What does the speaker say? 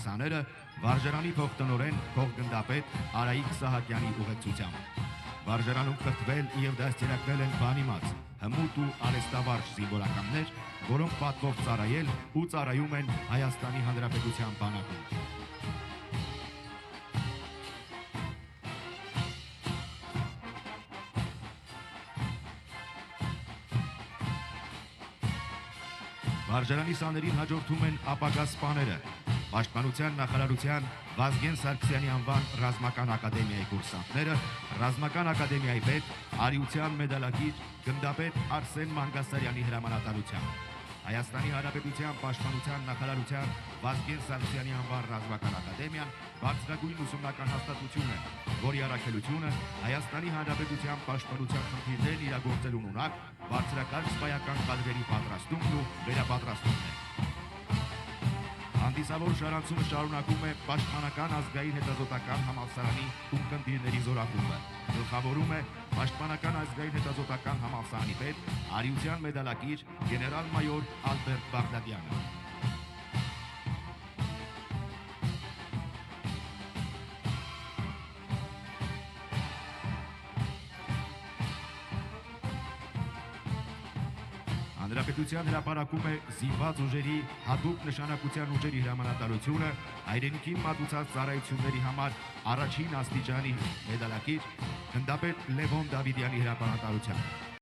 կիսաները վարժարանի փոխտնօրեն փոխգնդապետ Արայիկ Սահակյանի ուղեկցությամբ։ Վարժարանում կրթվել եւ դաստիարակվել են բանիմաց, հմուտ ու արհեստավարժ զինվորականներ, որոնք պատվով ծառայել ու ծառայում են Հայաստանի Հանրապետության բանակում։ Վարժարանի սաներին հաջորդում են ապագա սպաները, Պաշտպանության նախարարության Վազգեն Սարգսյանի անվան ռազմական ակադեմիայի կուրսանտները, ռազմական ակադեմիայի պետ, արիության մեդալակիր գնդապետ Արսեն Մանգասարյանի հրամանատարությամբ, Հայաստանի Հանրապետության Պաշտպանության նախարարության Վազգեն Սարգսյանի անվան ռազմական ակադեմիան բարձրագույն ուսումնական հաստատություն է, որի առաքելությունը Հայաստանի Հանրապետության պաշտպանության խնդիրներն իրագործելուն ունակ բարձրակարգ սպայական կադրերի պատրաստումն ու վերապատրաստումն է։ Հանդիսավոր շարանցումը շարունակում է Պաշտպանական ազգային հետազոտական համալսարանի ունկնդիրների զորախումբը։ Գլխավորում է Պաշտպանական ազգային հետազոտական համալսարանի պետ, արիության մեդալակիր գեներալ-մայոր Ալբերտ Բաղդադյանը։ Հանրապետության հրապարակում է զինված ուժերի հատուկ նշանակության ուժերի հրամանատարությունը հայրենիքին մատուցած ծառայությունների համար առաջին աստիճանի մեդալակիր գնդապետ Լևոն Դավիդյանի հրամանատարությամբ։